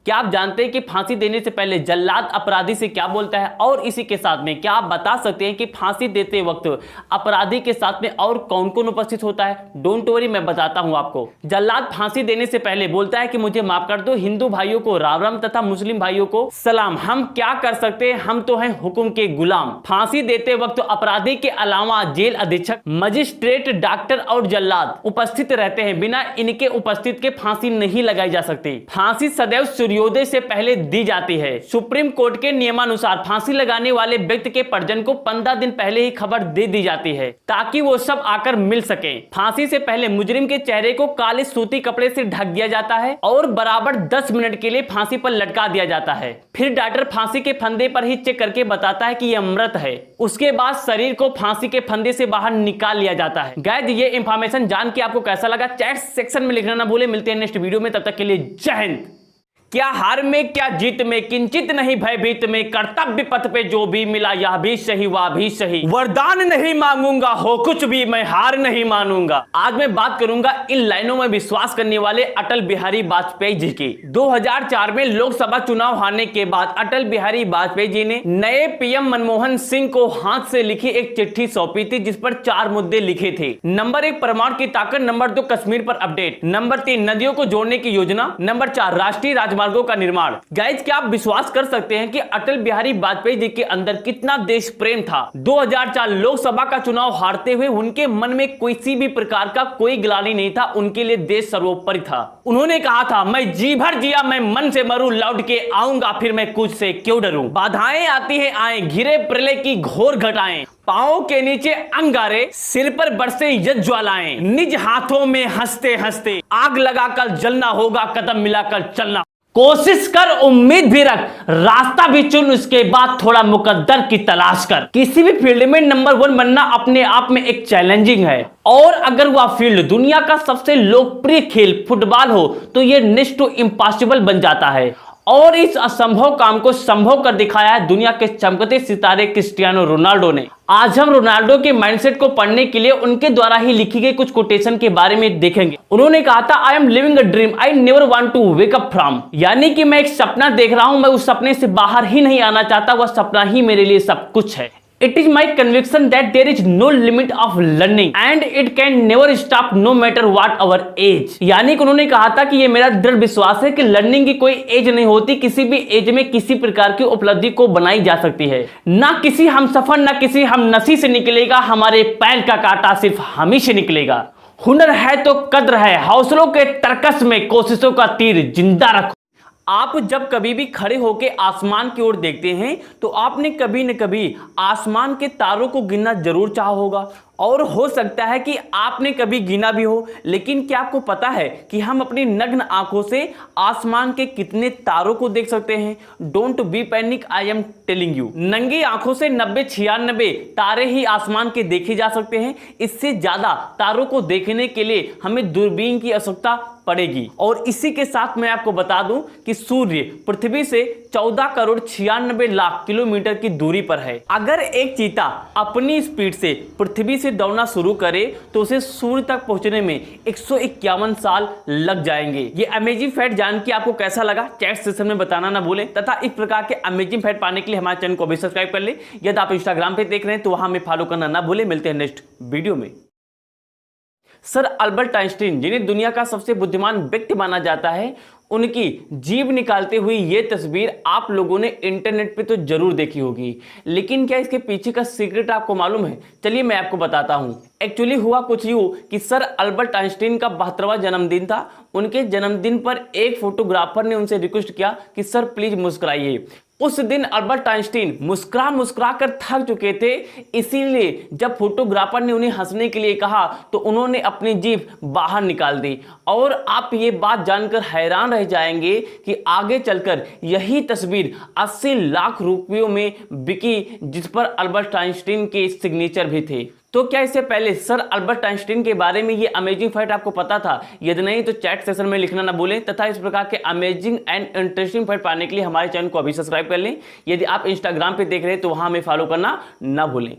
क्या आप जानते हैं कि फांसी देने से पहले जल्लाद अपराधी से क्या बोलता है? और इसी के साथ में क्या आप बता सकते हैं कि फांसी देते वक्त अपराधी के साथ में और कौन कौन उपस्थित होता है? डोंट वरी, मैं बताता हूं आपको। जल्लाद फांसी देने से पहले बोलता है कि मुझे माफ कर दो, हिंदू भाइयों को राम राम तथा मुस्लिम भाइयों को सलाम। हम क्या कर सकते हैं, हम तो हैं हुक्म के गुलाम। फांसी देते वक्त अपराधी के अलावा जेल अधीक्षक, मजिस्ट्रेट, डॉक्टर और जल्लाद उपस्थित रहते हैं। बिना इनके उपस्थित के फांसी नहीं लगाई जा सकती। फांसी सदैव सूर्योदय से पहले दी जाती है। सुप्रीम कोर्ट के नियमानुसार फांसी लगाने वाले व्यक्ति के परिजन को 15 दिन पहले ही खबर दे दी जाती है ताकि वो सब आकर मिल सके। फांसी से पहले मुजरिम के चेहरे को काले सूती कपड़े से ढक दिया जाता है और बराबर 10 मिनट के लिए फांसी पर लटका दिया जाता है। फिर डॉक्टर फांसी के फंदे पर ही चेक करके बताता है कि यह मृत है। उसके बाद शरीर को फांसी के फंदे से बाहर निकाल लिया जाता है। गाइस, ये इंफॉर्मेशन जान के आपको कैसा लगा चैट सेक्शन में लिखना ना भूले। मिलते हैं नेक्स्ट वीडियो में, तब तक के लिए जय हिंद। क्या हार में क्या जीत में, किंचित नहीं भयभीत में, कर्तव्य पथ पे जो भी मिला यह भी सही वह भी सही। वरदान नहीं मांगूंगा, हो कुछ भी मैं हार नहीं मानूंगा। आज मैं बात करूंगा इन लाइनों में विश्वास करने वाले अटल बिहारी वाजपेयी जी की। 2004 में लोकसभा चुनाव हारने के बाद अटल बिहारी वाजपेयी जी ने नए पीएम मनमोहन सिंह को हाथ से लिखी एक चिट्ठी सौंपी थी जिस पर 4 मुद्दे लिखे थे। नंबर 1, परमाणु की ताकत। नंबर 2, कश्मीर पर अपडेट। नंबर 3, नदियों को जोड़ने की योजना। नंबर 4, राष्ट्रीय मार्गों का निर्माण। गाइस, क्या आप विश्वास कर सकते हैं कि अटल बिहारी वाजपेयी जी के अंदर कितना देश प्रेम था? 2004 लोकसभा का चुनाव हारते हुए उनके मन में किसी भी प्रकार का कोई ग्लानि नहीं था। उनके लिए देश सर्वोपरि था। उन्होंने कहा था, मैं जी भर जिया, मैं मन से मरूं, लौट के आऊंगा फिर मैं कुछ से क्यों डरूं। बाधाएं आती हैं आए, घिरे प्रलय की घोर घटाएं, पांव के नीचे अंगारे, सिर पर बरसे यज्ञ ज्वालाएं, निज हाथों में हंसते हंसते आग लगाकर जलना होगा, कदम मिलाकर चलना। कोशिश कर, उम्मीद भी रख, रास्ता भी चुन, उसके बाद थोड़ा मुकद्दर की तलाश कर। किसी भी फील्ड में नंबर 1 बनना अपने आप में एक चैलेंजिंग है और अगर वह फील्ड दुनिया का सबसे लोकप्रिय खेल फुटबॉल हो तो यह नेक्स्ट टू इम्पॉसिबल बन जाता है। और इस असंभव काम को संभव कर दिखाया है दुनिया के चमकते सितारे क्रिस्टियानो रोनाल्डो ने। आज हम रोनाल्डो के माइंडसेट को पढ़ने के लिए उनके द्वारा ही लिखी गई कुछ कोटेशन के बारे में देखेंगे। उन्होंने कहा था, I am living a dream I never want to wake up from. यानी कि मैं एक सपना देख रहा हूं, मैं उस सपने से बाहर ही नहीं आना चाहता, वह सपना ही मेरे लिए सब कुछ है। It is my conviction that there is no limit of learning and it can never stop no matter what our age। यानी कि उन्होंने कहा था कि ये मेरा दृढ़ विश्वास है कि लर्निंग की कोई एज नहीं होती, किसी भी एज में किसी प्रकार की उपलब्धि को बनाई जा सकती है। ना किसी हम सफर ना किसी हम नसी से निकलेगा, हमारे पैर का कांटा सिर्फ हम ही से निकलेगा। हुनर है तो कद्र है, हौसलों के तरकस में कोशिशों का तीर जिंदा रखो। आप जब कभी भी खड़े होकर आसमान की ओर देखते हैं तो आपने कभी न कभी आसमान के तारों को गिनना जरूर चाहा होगा और हो सकता है कि आपने कभी गिना भी हो। लेकिन क्या आपको पता है कि हम अपनी नग्न आंखों से आसमान के कितने तारों को देख सकते हैं? Don't be panic, I am telling you. नंगी आंखों से 90-96 तारे ही आसमान के देखे जा सकते हैं। इससे ज्यादा तारों को देखने के लिए हमें दूरबीन की आवश्यकता पड़ेगी। और इसी के साथ मैं आपको बता दूं कि सूर्य पृथ्वी से 14,96,00,000 किलोमीटर की दूरी पर है। अगर एक चीता अपनी स्पीड से पृथ्वी से दौड़ना शुरू करे तो उसे सूर्य तक पहुंचने में 151 साल लग जाएंगे। ये अमेजिंग फैक्ट जान के आपको कैसा लगा चैट सेक्शन में बताना ना भूलें तथा इस प्रकार के अमेजिंग फैक्ट पाने के लिए हमारे चैनल को भी सब्सक्राइब कर ले। यदि आप इंस्टाग्राम पे देख रहे हैं तो वहां हमें फॉलो करना ना भूलें। मिलते हैं नेक्स्ट वीडियो में। सर अल्बर्ट आइंस्टीन, जिन्हें दुनिया का सबसे बुद्धिमान व्यक्ति माना जाता है, उनकी जीभ निकालते हुई ये तस्वीर आप लोगों ने इंटरनेट पे तो जरूर देखी होगी। लेकिन क्या इसके पीछे का सीक्रेट आपको मालूम है? चलिए मैं आपको बताता हूं। एक्चुअली हुआ कुछ यूं कि सर अल्बर्ट आइंस्टीन का 72वां जन्मदिन था। उनके जन्मदिन पर एक फोटोग्राफर ने उनसे रिक्वेस्ट किया कि सर प्लीज मुस्कुराइए। उस दिन अल्बर्ट आइंस्टीन मुस्कुरा कर थक चुके थे, इसीलिए जब फोटोग्राफर ने उन्हें हंसने के लिए कहा तो उन्होंने अपनी जीभ बाहर निकाल दी। और आप ये बात जानकर हैरान रह जाएंगे कि आगे चलकर यही तस्वीर 80 लाख रुपयों में बिकी, जिस पर अल्बर्ट आइंस्टीन के सिग्नेचर भी थे। तो क्या इससे पहले सर अल्बर्ट आइंस्टीन के बारे में ये अमेजिंग फैक्ट आपको पता था? यदि नहीं तो चैट सेक्शन में लिखना ना भूलें तथा इस प्रकार के अमेजिंग एंड इंटरेस्टिंग फैक्ट पाने के लिए हमारे चैनल को अभी सब्सक्राइब कर लें। यदि आप इंस्टाग्राम पे देख रहे हैं तो वहां हमें फॉलो करना ना भूलें।